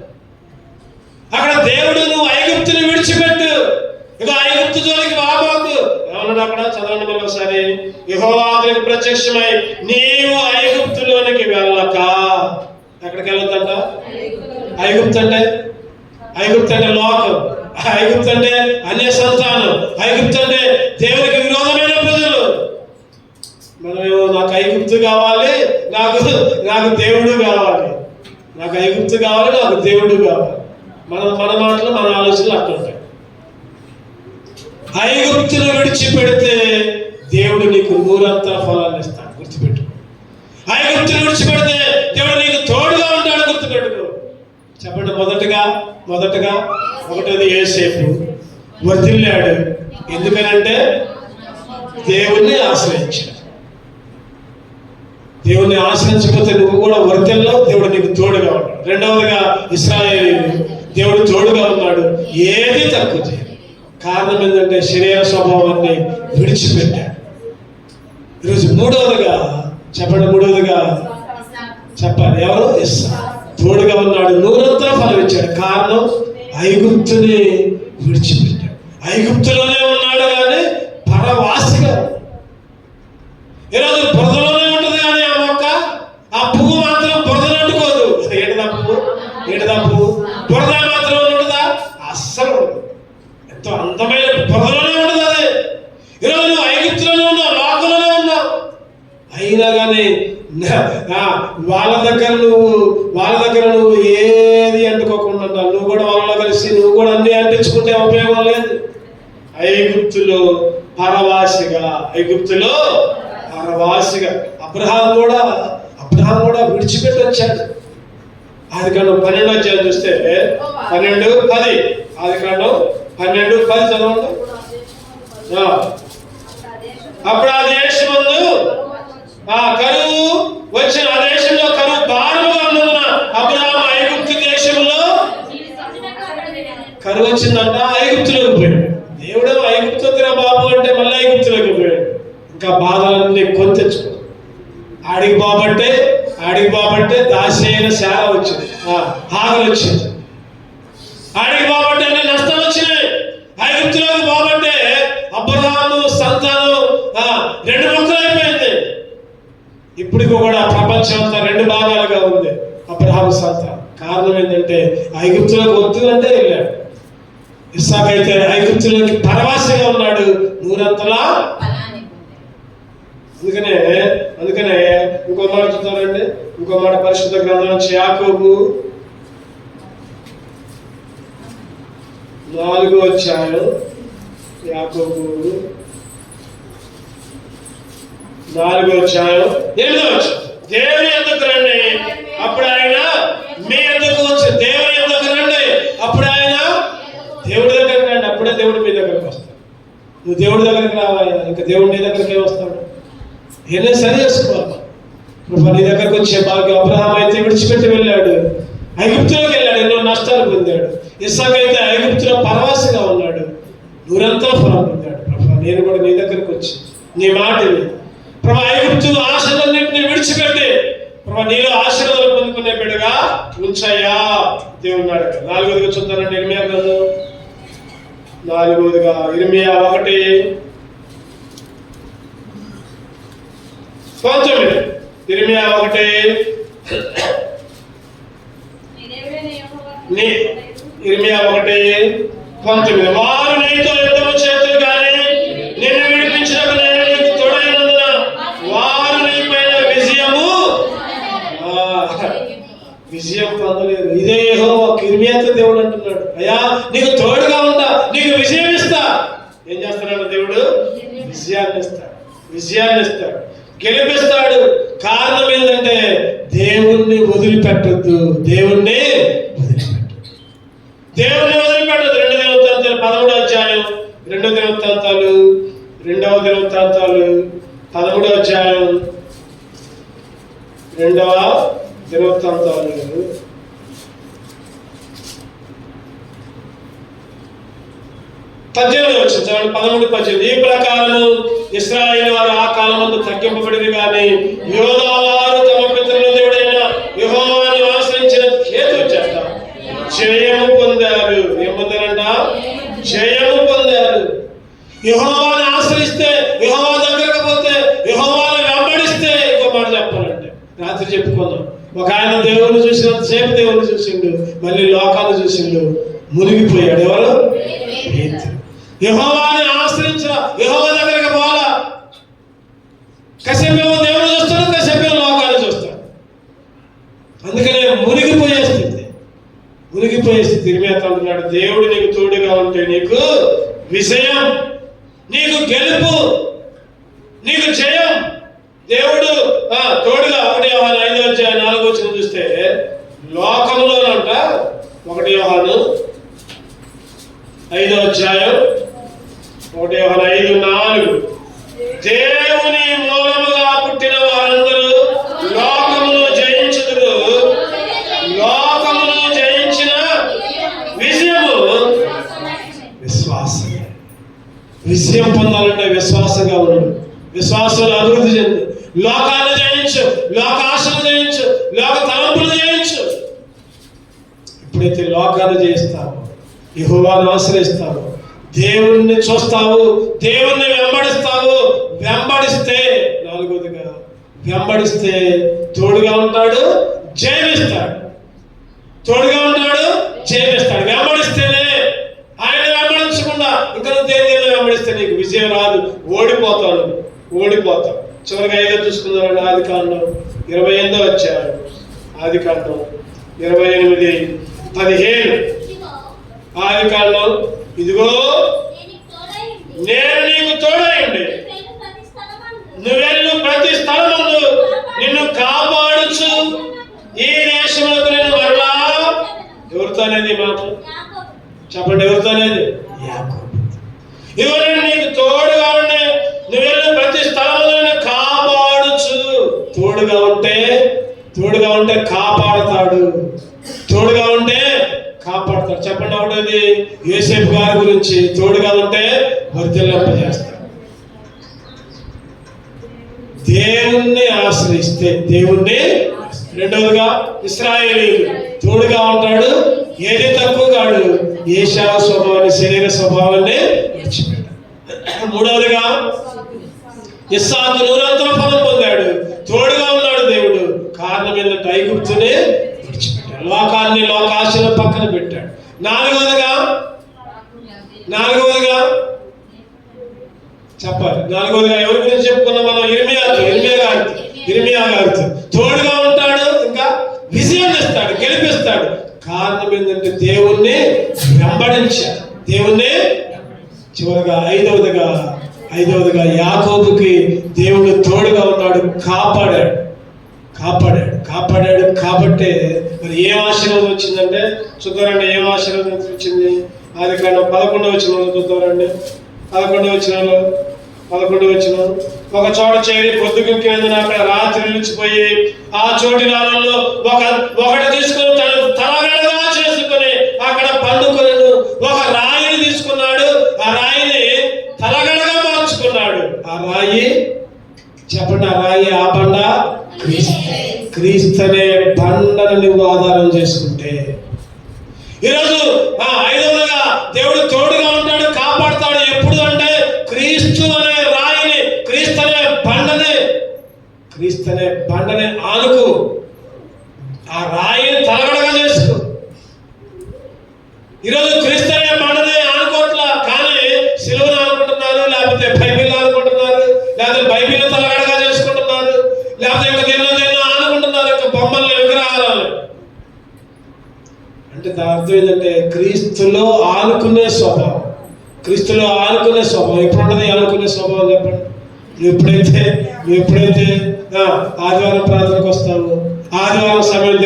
అక్కడ దేవుడు నువ్వు ఐగుప్తుని విడిచిపెట్టు, ఇక ఐగుప్తు జోలికి బాబాకు ఏమన్నాడు అక్కడ? చదవండి మళ్ళీ ఒకసారి. యెహోవా అతనికి ప్రత్యక్షమై, నీవు ఐగుప్తులోనికి వెళ్ళక. ఎక్కడికి వెళ్ళొద్దంట? ఐగుప్తు అంటే ఐగుప్తు అంటే లోకం, ఐగుప్తు అంటే అన్య సంతానం, ఐగుప్తు అంటే దేవునికి విరోధమైన ప్రజలు. మనమేమో నాకు ఐగుప్తు కావాలి, నాకు దేవుడు కావాలి, నాకు ఐగుప్తు కావాలి, నాకు దేవుడు కావాలి. మన మాటలు మన ఆలోచనలు అట్లా ఉంటాయి. ఐగుప్తును విడిచిపెడితే దేవుడు నీకు నూరంతా ఫలాన్ని ఇస్తాడు, గుర్తుపెట్టు. ఐగుప్తును విడిచిపెడితే దేవుడు నీకు తోడుగా ఉంటాడు, గుర్తుపెట్టుకో. చెప్పండి. మొదటగా ఒకటోది యోసేపు వర్ధిల్లాడు. ఎందుకనంటే దేవుణ్ణి ఆశ్రయించాడు. దేవుణ్ణి ఆశ్రయించకపోతే నువ్వు కూడా వర్ధిల్లావు, దేవుడు నీకు తోడుగా ఉన్నాడు. రెండవదిగా ఇశ్రాయేలీయులు దేవుడు తోడుగా ఉన్నాడు, ఏది తక్కువ చేయడు. కారణం ఏంటంటే శరీర స్వభావాన్ని విడిచిపెట్టాడు. ఈరోజు మూడవదిగా చెప్పాలి, ఎవరు? ఇస్సాకు తోడుగా ఉన్నాడు, నూరంతా ఫలం ఇచ్చాడు. కారణం ఐగుప్తుని విడిచిపెట్టాడు. ఐగుప్తులోనే ఉన్నాడు కానీ పరవాసిగా. ఈరోజు బురదలోనే ఉంటుంది కానీ ఆ మొక్క, ఆ పువ్వు మాత్రం బురదలు అంటుకోదు. ఏంటిదా పువ్వు? బురద మాత్రం ఉంటుందా? అస్సలు ఎంతో అందమైన బురదలోనే ఉంటుంది అది. ఈరోజు నువ్వు ఐగుప్తులోనే ఉన్నావు, లోకంలోనే ఉన్నావు. అయినా కానీ వాళ్ళ దగ్గర నువ్వు ఏది అంటుకోకుండా నువ్వు కూడా వాళ్ళలో కలిసి నువ్వు కూడా అన్ని అంటించుకుంటే ఉపయోగం లేదు. ఐగుప్తులో పరవాసిగా అబ్రహాం కూడా విడిచిపెట్టి వచ్చాడు. ఆదికాండం 12వ అధ్యాయం చూస్తే 12:10 ఆదికాండం 12:10 చదవండి. అప్పుడు ఆ దేశమందు కరువు వచ్చిన, ఆ దేశంలో కరువు భారముగా ఉన్నందున అబ్రహాము ఐగుప్తు దేశంలో కరువు వచ్చిందంట, ఐగుప్తులోకి పోయాడు. దేవుడేమో ఐగుప్తు వద్దురా బాబు అంటే మళ్ళీ ఐగుప్తులోకి పోయాడు. ఇంకా బాధలన్నీ కొని తెచ్చుకో. ఆడికి బాబట్టే దాసైన శాల వచ్చింది, ఆగలు వచ్చింది. ఆడికి బాబట్టే అన్ని నష్టం వచ్చినాయి. ఐగుప్తులోకి బాబట్టే అబ్రహాము సంతానం 2 ముక్కలు అయిపోయింది. ఇప్పటికి కూడా ప్రపంచం అంతా 2 భాగాలుగా ఉంది అబ్రహాము సంతానం. కారణం ఏంటంటే ఐగుప్తులోకి వద్దు అంటే వెళ్ళాడు. ఇస్సాకు అయితే ఐగుప్తులోకి పరవాసిగా ఉన్నాడు, నూరంతలా. అందుకనే ఇంకో మాట చూద్దామండి. ఇంకో మాట పరిశుద్ధ గ్రంథం నుంచి యాకోబు 4వ అధ్యాయం, యాకోబు 4వ అధ్యాయం 8వ వచనం. దేవుని యొద్దకు రండి, అప్పుడు ఆయన మీ యొద్దకు వచ్చి, దేవుని యొద్దకు రండి, అప్పుడు ఆయన దేవుడి దగ్గరికి రండి, అప్పుడే దేవుడు మీ దగ్గరికి వస్తాడు. నువ్వు దేవుడి దగ్గరికి రావాలి, ఇంకా దేవుడు నీ దగ్గరికి వస్తాడు. ఏదైనా సరి చేసుకోవాలి. ఇప్పుడు నీ దగ్గరకు వచ్చే భాగ్యం. అబ్రహాం అయితే విడిచిపెట్టి వెళ్ళాడు, ఐగుప్తులోకి వెళ్ళాడు, ఎన్నో నష్టాలు పొందాడు. ఇస్సాకు అయితే ఐగుప్తులో పరవాసిగా ఉన్నాడు, నూరంతా ఫలం పొందాడు. ప్రభా, నేను కూడా నీ దగ్గరకు వచ్చి నీ మాటని ప్రభా, ఐగుప్తు ఆశలన్నింటినీ విడిచిపెట్టి ప్రభా నీలో ఆశీర్వాదాలు పొందుకునే బిడ్డగా ఉంచయ్యా దేవున్నాడు. 4వదిగా చూద్దానండి. ఇర్మియా గ్రంథం 4వదిగా ఇర్మియా 1:19. ఇర్మియా 1:19. వారు నీతో యుద్ధము చేతులు కానీ నిన్ను విడిపించినప్పుడు నేను నీకు తోడైనందున వారు నీ పైన విజయం పొందలేదు. ఇదే యెహోవా ఇర్మియాతో దేవుడు అంటున్నాడు, అయ్యా నీకు తోడుగా ఉంటా, నీకు విజయం ఇస్తా. ఏం చేస్తున్నాడు దేవుడు? విజయాన్ని ఇస్తాడు, గెలిపిస్తాడు. కారణం ఏంటంటే దేవుణ్ణి వదిలిపెట్టద్దు. దేవుణ్ణి వదిలిపెట్టద్దు. 2 దినవృత్తాంతాలు 13వ అధ్యాయం, 2 దినవృత్తాంతాలు 2వ దినవృత్తాంతాలు 13వ అధ్యాయం, 2వ దినవృత్తాంతాలు 18వ వచనం, 13-18. ఈ ప్రకారము ఇశ్రాయేలు వారు ఆ కాలమందు తగ్గింపబడింది కానీ యోధా వారు తమ పితరుల దేవుడైన యెహోవాను ఆశ్రయించిన హేతు చేత జయము పొందారు. ఏమొందారంట? జయము పొందారు. యెహోవాను ఆశ్రయిస్తే, యెహోవా దగ్గరకు పోతే, యెహోవాను వెంబడిస్తే, ఇంకో మాట చెప్పాలంటే రాత్రి చెప్పుకుందాం. ఒక ఆయన దేవుని చూసినంతసేపు దేవుని చూసిండు, మళ్ళీ లోకాన్ని చూసిండు. మునిగిపోయాడు. ఎవరు? పేతురు. యెహోవాని ఆశ్రయించిన, యెహోవా దగ్గరికి పోవాలా. కసేపేమో దేవుడు చూస్తాడు, కసేపేమో లోకాన్ని చూస్తాడు. అందుకనే మునిగిపోయే స్థితి. ఇర్మియా అంటున్నాడు, దేవుడు నీకు తోడుగా ఉంటే నీకు విజయం, నీకు గెలుపు, నీకు జయం. దేవుడు తోడుగా 1 యోహాను 5:4 చూస్తే లోకంలోనంట 1 యోహాను 5:4 దేవుని మూలముగా పుట్టిన వారందరూ లోకమును జయించుదురు, లోకమును జయించిన విజయము విశ్వాసం. విజయం పొందాలంటే విశ్వాసంగా ఉండు, విశ్వాసంలో అభివృద్ధి చెందు. లోకాన్ని జయించు, లోకాశను జయించు, లోక తలంపులు జయించు. ఎప్పుడైతే లోకాన్ని జయిస్తావో, యెహోవాను ఆశ్రయిస్తావో, దేవుణ్ణి చూస్తావు, దేవుణ్ణి వెంబడిస్తావు. వెంబడిస్తే 4వదిగా వెంబడిస్తే తోడుగా ఉంటాడు, జయమిస్తాడు. తోడుగా ఉంటాడు, జయమిస్తాడు. వెంబడిస్తేనే, ఆయన వెంబడించకుండా ఇంకా దేని వెంబడిస్తే నీకు విజయం రాదు, ఓడిపోతాడు. చివరిగా 5 చూసుకుందామండి. ఆదికాండం 28వ అధ్యాయం, ఆదికాండం 28:15. ఆదికాండం, ఇదిగో నేను నీకు తోడైండి, నువ్వెళ్ళు ప్రతి స్థలమందు నిన్ను కాపాడుచు ఈ దేశంలోకి నేను మరలా. ఎవరితో అనేది మాట చెప్పండి, ఎవరితో అనేది? యాకోబు. ఇదిగో నేను నీకు తోడుగా ఉండి నువ్వెళ్ళు ప్రతి స్థలమందు నిన్ను కాపాడుచు. తోడుగా ఉంటే కాపాడుతాడు, తోడుగా ఉంటే కాపాడుతాడు. చెప్పండి ఒకటి, యోసేపు గారి గురించి తోడుగా ఉంటే వర్ధిల్లింపజేస్తాడు. దేవుణ్ణి ఆశ్రయిస్తే దేవుణ్ణి. రెండవదిగా ఇశ్రాయేలీయులు తోడుగా ఉంటాడు, ఏది తక్కువ కాడు, ఏశావు స్వభావాన్ని, శరీర స్వభావాన్ని విడిచిపెట్టాడు. మూడవదిగా ఇస్సాకు నూరంతర ఫలం పొందాడు, తోడుగా ఉన్నాడు దేవుడు. కారణం ఏంటంటే ఐగుప్తుని విడిచిపెట్టాడు, లోకాన్ని, లోకాశను పక్కన పెట్టాడు. నాలుగవదిగా చెప్పాలి. నాలుగవదిగా ఎవరి గురించి చెప్పుకున్నాం మనం? ఇర్మియా గారితో తోడుగా ఉంటాడు, ఇంకా విజయం ఇస్తాడు, గెలిపిస్తాడు. కారణం ఏంటంటే దేవుణ్ణి వెంబడించాడు, దేవుణ్ణి. చివరిగా ఐదవదిగా యాకోబుకి దేవుడు తోడుగా ఉన్నాడు, కాపాడాడు. కాబట్టే మరి ఏం ఆశీర్వాదం వచ్చిందంటే చూద్దారండి. ఏం ఆశీర్వాదం వచ్చింది? ఆదికాండం 11వ వచనంలో చూద్దారండి. 11వ వచనం. ఒక చోట చేరి పొద్దుగుంకినందున అక్కడ రాత్రి నిలిచిపోయి ఆ చోటి నాళ్ళలో ఒకటి తీసుకుని తలగడగా చేసుకుని అక్కడ పండుకొనెను. ఒక రాయిని తీసుకున్నాడు, ఆ రాయిని తలగడగా మార్చుకున్నాడు. ఆ రాయి చెప్పండి, ఆ రాయి, ఆ బండ క్రీస్తునే బండను నువ్వు ఆధారం చేసుకుంటే. ఈరోజు 5వదిగా దేవుడు తోడుగా ఉంటాడు, కాపాడుతాడు. ఎప్పుడు అంటే క్రీస్తు అనే రాయిని, క్రీస్తనే బండని ఆనుకు, ఆ రాయిని తలగడగా చేసుకో. ఈరోజు క్రీస్తనే బండని ఆనుకోవట్లా, కానీ సిలువను ఆనుకుంటున్నారు, లేకపోతే బైబిల్ ఆనుకుంటున్నారు, లేకపోతే బైబిల్ తలగడగా చేసుకుంటున్నారు, లేకపోతే ఇంకా దేన్నో ఆనుకుంటున్నారు, ఇంకా బొమ్మల్ని, విగ్రహాలను. అంటే దాని అర్థం ఏంటంటే క్రీస్తులో ఆనుకునే స్వభావం. ఎప్పుడు ఉంటుంది ఆనుకునే స్వభావం? చెప్పండి. నువ్వు ఎప్పుడైతే ఆదివారం ప్రార్థనకు వస్తావు, ఆదివారం సమయం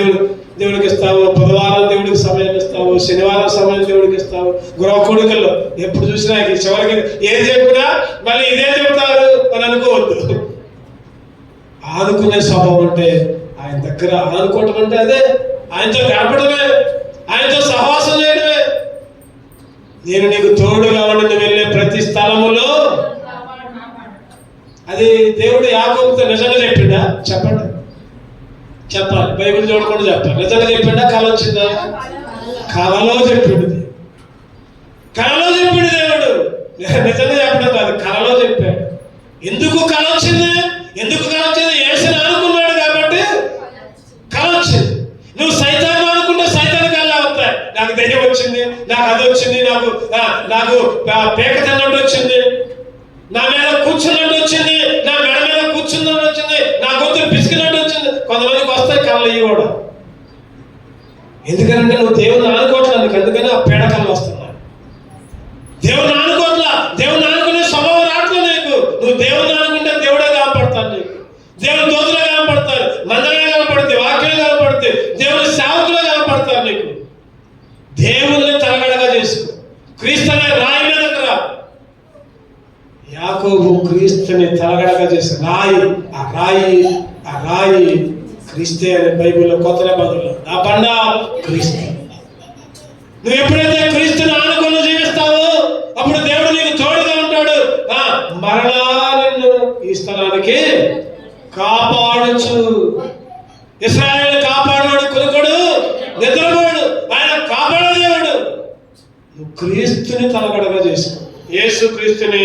దేవుడికి ఇస్తావు, బుధవారం దేవుడికి సమయం ఇస్తావు, శనివారం సమయం దేవుడికి ఇస్తావు, గృహ కొడుకల్లో ఎప్పుడు చూసినా చివరికి ఏది చెప్పినా మళ్ళీ ఇదే చెప్తారు అని అనుకోవద్దు. ఆనుకునే స్వభావం అంటే ఆయన దగ్గర ఆనుకోవటం అంటే అదే, ఆయనతో గడపడమే, ఆయనతో సహవాసం చేయడమే. నేను నీకు తోడుగా ఉండి వెళ్ళే ప్రతి స్థలములో. అది దేవుడు యాకోబుతో నిజంగా చెప్పిండా? చెప్పాలి. బైబిల్ చూడకుండా చెప్పాలి. నిజంగా చెప్పిండా? కళ వచ్చిందా? కళలో చెప్పిండు దేవుడు. నిజంగా చెప్పడం కాదు, కళలో చెప్పాడు. ఎందుకు కళ వచ్చింది? యేసుని అనుకున్నాడు కాబట్టి కళ వచ్చింది. నువ్వు సైతాన్ని అనుకుంటే సైతాన్ని కళ్ళ అవుతాయి. నాకు దయ్యం వచ్చింది, నాకు పేక తిన్నట్టు వచ్చింది, నా మీద కూర్చున్నట్టు వచ్చింది, నా మెడ మీద కూర్చున్నట్టు వచ్చింది, నా గొంతు పిసికినట్టు వచ్చింది. కొంతమందికి వస్తాయి కళ్ళు ఇవి కూడా. ఎందుకంటే నువ్వు దేవుని ఆనుకోవట్లేదు, అందుకని ఆ పేడ కళ్ళు వస్తున్నాయి. దేవుని ఆనుకోవట్లా, దేవుని ఆనుకునే స్వభావం రావట్లేదు నీకు. నువ్వు దేవుని ఆనుకుంటే దేవుడే కనపడతాడు నీకు. దేవుని దూతలే కనపడతారు, మందమే కనపడుతుంది, వాక్యం కనపడుతుంది, దేవుని సేవకులే కనపడతారు నీకు. దేవుల్ని తలగడగా చేసుకో. క్రీస్తు అనే రాయి మీదకు రా. యాకోబు క్రీస్తుని తలగడగా చేసి ఆ రాయి క్రీస్తే అనే బైబిల్లో కొత్త నిబంధనలో ఆ బండ క్రీస్తు. నువ్వు ఎప్పుడైతే క్రీస్తుని ఆనుకుని జీవిస్తావో అప్పుడు దేవుడు నీకు తోడుగా ఉంటాడు. మరలా నిన్ను ఈ స్థలానికి కాపాడచ్చు. ఇశ్రాయేలు కాపాడేవాడు కొనుకోడు, నిద్రపోడు, ఆయన కాపాడే దేవుడు. నువ్వు క్రీస్తుని తలగడగా చేసుకో. యేసు క్రీస్తుని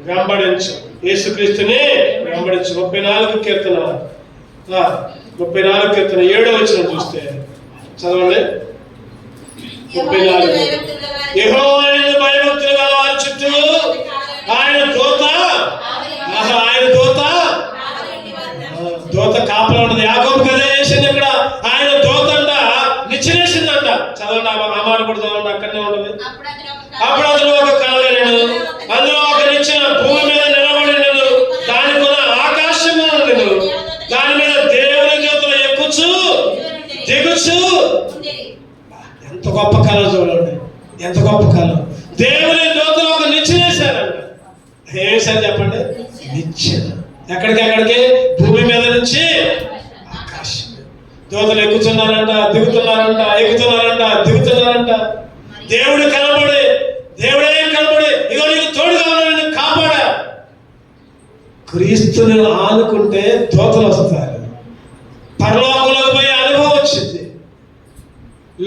వెంబడించు, యేసు క్రీస్తుని వెంబడించు. 34 కీర్తన 7వ వచనం చూస్తే చదవండి. 34 యెహోవాను భయభక్తులు గల వారి చుట్టూ ఆయన దూత కాపలా ఉన్నది. యాకోబు కదే చేసింది. ఇక్కడ ఆయన దూత అంట నిచ్చినేసిందంట. చదవండి, ఆ మాట కూడా చదవండి, అక్కడనే ఉండదు. అప్పుడు అతను ఒక కలగలేను, అందులో ఒక నిచ్చెన భూమి మీద నిలబడినను, దానికి ఉన్న ఆకాశం ఉండెను, దాని మీద దేవుని దూతలు ఎక్కుచు దిగుచు. ఎంత గొప్ప కళ చూడండి, ఎంత గొప్ప కళ. దేవుని దూతలు ఒక నిచ్చెనేశారంట. ఏమేశారు చెప్పండి? నిచ్చెన. ఎక్కడికి? భూమి మీద నుంచి ఆకాశం. దూతలు ఎక్కుతున్నారంట, దిగుతున్నారంట, ఎక్కుతున్నారంట, దిగుతున్నారంట. దేవుడే కనబడి ఇగో నీకు తోడుగా ఉన్నాడు, కాపాడా. క్రీస్తుని ఆనుకుంటే దూతలు వస్తారు. పరలోకంలోకి పోయే అనుభవం వచ్చింది.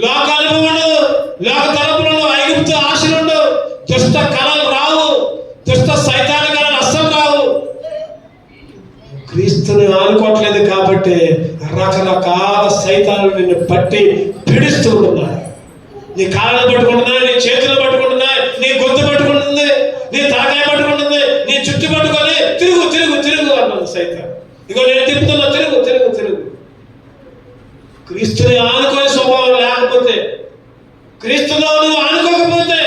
లోక అనుభవం ఉండదు, లోక తలపులలో ఐగుప్తు ఆశలు ఉండవు, దుష్ట కళలు రావు, దుష్ట సైతాన కళలు అస్సలు రావు. క్రీస్తుని ఆనుకోవట్లేదు కాబట్టి రకరకాల సైతాలు నిన్ను పట్టి పీడిస్తూ ఉంటున్నాయి. నీ కాళ్ళను పట్టుకుంటున్నాయి, నీ చేతులు పట్టుకుంటున్నాయి, నీ గొంతు పట్టుకుంటుంది, నీ తలకాయ పట్టుకుంటుంది, నీ చుట్టు పట్టుకొని తిరుగు అన్నది సైతాన్. ఇగో నేను తిప్పుతున్నా, తిరుగు. క్రీస్తుని ఆనుకునే స్వభావం లేకపోతే, క్రీస్తులో నువ్వు ఆనుకోకపోతే,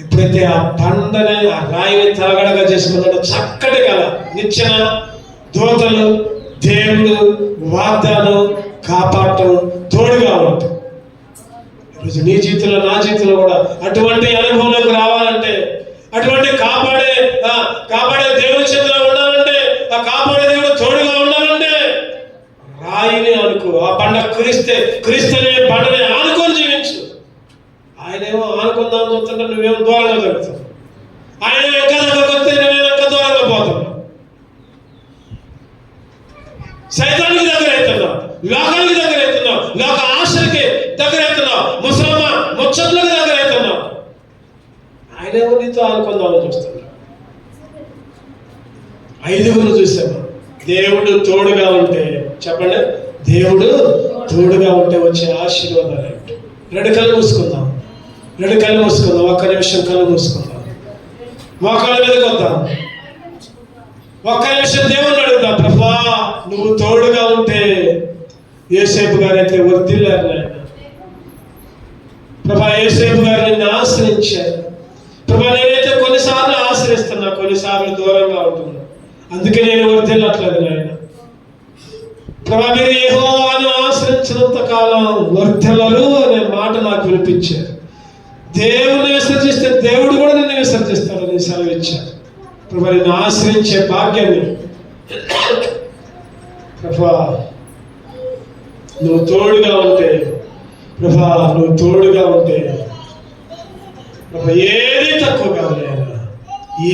ఎప్పుడైతే ఆ బండని ఆ రాయిని తలగడగా చేసుకున్నాడో చక్కటి కళ, నిచ్చెన, దూతలు, దేవుడు, వాగ్దానం, కాపాడటం, తోడుగా ఉంటుంది. ఈరోజు నీ జీవితంలో నా జీవితంలో కూడా అటువంటి అనుభవంలోకి రావాలంటే, అటువంటి కాపాడే దేవుడి చేతిలో ఉండాలంటే, ఆ కాపాడే దేవుడు తోడుగా ఉండాలంటే రాయిని అనుకో. ఆ బండ క్రీస్తునే బండని ఆనుకొని జీవించు. ఆయనేమో ఆనుకుందాం చూస్తుంటే నువ్వేమో దూరంగా జరుగుతావు. ఆయన ఇంకా దగ్గరకు వస్తే నువ్వేమో ఇంకా దూరంగా పోతావు. సైతానికి దగ్గర అవుతున్నావు, లోకానికి దగ్గర అవుతున్నావు, లోక ఆశలకి దగ్గర అవుతున్నావు, ముచ్చట్లకు దగ్గర అవుతున్నావు. ఆయనేమో నీతో ఆనుకుందామని చూస్తున్నాడు. 5 చూసాము. దేవుడు తోడుగా ఉంటే, చెప్పండి, దేవుడు తోడుగా ఉంటే వచ్చే ఆశీర్వాదాలు ఏంటి? 2 కళ్ళు మూసుకుందాం. ఒక్క నిమిషం కళ్ళు మూసుకుందాం. మోకాళ్ళ మీదకి వద్దాం. ఒక్క నిమిషం దేవుణ్ణి అడుగుదాం. ప్రభా, నువ్వు తోడుగా ఉంటే. యోసేపు గారు అయితే వర్ధిల్లారు ఆయన. ప్రభా, యోసేపు గారు నిన్ను ఆశ్రయించారు. ప్రభా, నేనైతే కొన్నిసార్లు ఆశ్రయిస్తున్నా, కొన్నిసార్లు దూరంగా ఉంటున్నా, అందుకే నేను వర్ధిల్లట్లేదు నాయన. ప్రభా, మీరు యెహోవాను ఆశ్రయించినంత కాలం వర్ధిల్లరు అనే మాట నాకు వినిపించారు. దేవుని విసర్జిస్తే దేవుడు కూడా నిన్ను విసర్జిస్తాడని సెలవిచ్చారు. ప్రభా, నిన్ను ఆశ్రయించే భాగ్యాన్ని ప్రభా నువ్వు తోడుగా ఉంటే, ప్రభా ఏది తక్కువ కాదు,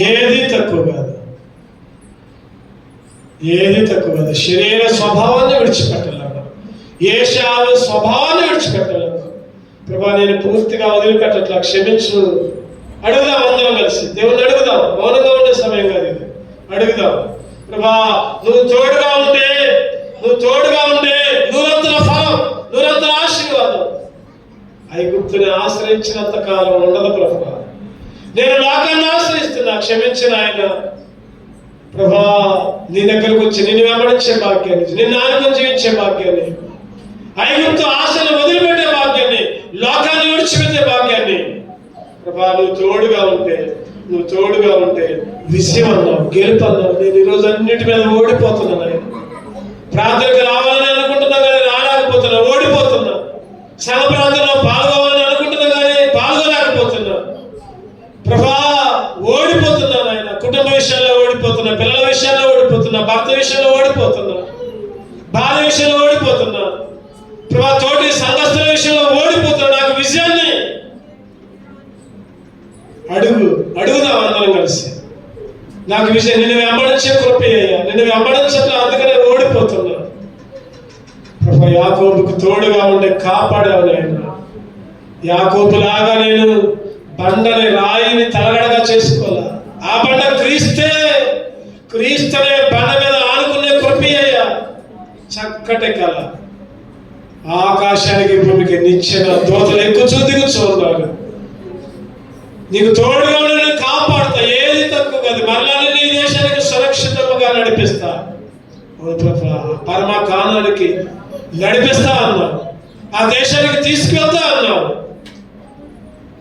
ఏది తక్కువ కాదు. శరీర స్వభావాన్ని విడిచిపెట్టలేను, ఏషాల స్వభావాన్ని విడిచిపెట్టలేను. ప్రభా, నేను పూర్తిగా వదిలిపెట్టట్లా, క్షమించు. అడుగుదాం, అందరం కలిసి దేవుని అడుగుదాం. మౌనంగా ఉండే సమయం కాదు ఇది. అడుగుదాం. ప్రభా, నువ్వు తోడుగా ఉంటే నూరంతర ఫలం, నూరంతర ఆశీర్వాదం. ఐగుప్తుని ఆశ్రయించినంత కాలం ఉండదు ప్రభా. నేను లోకాన్ని ఆశ్రయిస్తున్నా, క్షమించిన ఆయన ప్రభా. నీ దగ్గరకు వచ్చి నిన్ను వెంబడించే భాగ్యాన్ని, నిన్ను ఆనందం జీవించే భాగ్యాన్ని, ఐగుప్తు ఆశను వదిలిపెట్టే భాగ్యాన్ని, లోకాన్ని విడిచిపెట్టే భాగ్యాన్ని ప్రభా నువ్వు తోడుగా ఉంటే విజయం అన్నావు, గెలుపు అన్నావు. నేను ఈరోజు అన్నిటి మీద ఓడిపోతున్నాను. ఆయన ప్రార్థనకు రావాలని అనుకుంటున్నా కానీ రాలేకపోతున్నా, ఓడిపోతున్నా. సంఘ ప్రార్థనలో పాల్గొవాలని అనుకుంటున్నా కానీ పాల్గొలేకపోతున్నా ప్రభా. ఓడిపోతున్నాను ఆయన. కుటుంబ విషయాల్లో ఓడిపోతున్నా, పిల్లల విషయాల్లో ఓడిపోతున్నా, భర్త విషయంలో ఓడిపోతున్నా, భార్య విషయంలో ఓడిపోతున్నా ప్రభా. తోటి సంఘస్థుల విషయంలో ఓడిపోతున్నా. నాకు విజయాన్ని అడుగుదాం అందరం కలిసి. నాకు విషయం నిన్ను వెంబడించే కృప అయ్యా, నిన్ను వెంబడించట్లా, అందుకనే ఓడిపోతున్నా ప్రభా. యాకోబుకు తోడుగా ఉండే కాపాడావు నాయన. యాకోబులాగా నేను బండని రాయిని తలగడగా చేసుకోవాలా. ఆ బండ క్రీస్తునే బండ మీద ఆనుకునే కృప అయ్యా. చక్కటి కళ, ఆకాశానికి భూమికి నిచ్చెన దోతలు ఎక్కుచూ దిగుచూ ఉన్నారు. నీకు తోడుగా నేను కాపాడుతా, ఏది తక్కువ కాదు. మరలా నీ దేశానికి సురక్షితంగా నడిపిస్తా. పరమ కానానికి నడిపిస్తా అన్నావు, ఆ దేశానికి తీసుకెళ్తా అన్నావు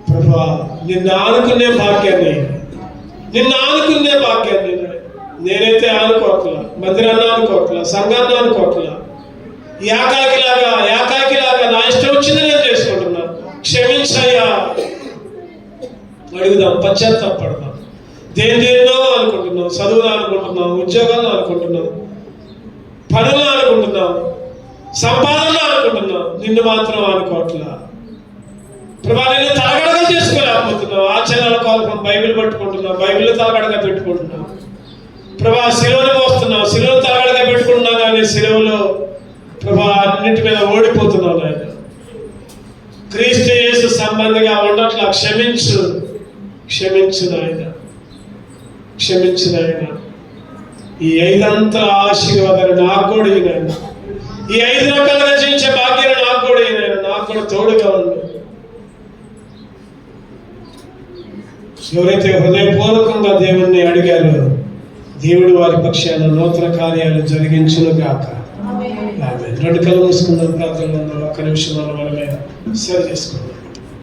ప్రభా. నిన్ను ఆనుకునే భాగ్యాన్ని నేనైతే ఆనుకోవట్లా, మందిరాన్ని ఆనుకోవట్లా, సంఘాన్ని ఆనుకోవట్లా. ఏకాకిలాగా నా ఇష్టం వచ్చింది నేను చేసుకుంటున్నా. క్షమించయ్యా. అడుగుదాం, పశ్చాత్తాపడదాం. దేన్నో అనుకుంటున్నాం, చదువులు అనుకుంటున్నాం, ఉద్యోగాలు అనుకుంటున్నాం, పనులు అనుకుంటున్నాం, సంపాదన అనుకుంటున్నాం. నిన్ను మాత్రం అనుకోవట్లా ప్రభా. నిన్ను తలగడగా చేసుకోలేకపోతున్నావు. ఆచారాల కోసం బైబిల్ పట్టుకుంటున్నావు, బైబిల్ తలగడగా పెట్టుకుంటున్నావు ప్రభా. సిలువను మోస్తున్నావు, సిలువను తలగడగా పెట్టుకుంటున్నావు కానీ సిలువలో ప్రభా అన్నింటి మీద ఓడిపోతున్నావు నాయన. క్రీస్తు యేసు సంబంధిగా ఉండట్లా. క్షమించు నాయన. ఈ 5 అంతల ఆశీర్వాదాలు నాకు కూడా ఈయన, ఈ 5 రకాలుగా జీవించే భాగ్యాలు నాకు కూడా ఈయన, నాకు కూడా తోడుగా ఉంది. ఎవరైతే హృదయపూర్వకంగా దేవుణ్ణి అడిగారో దేవుడు వారి పక్షాన నూతన కార్యాలు జరిగించును గాక. ఆమేన్. 2 కళ్ళు మూసుకుందాం. ప్రార్థనలో ఒక్క నిమిషం మనమే సరి చేసుకుందాం.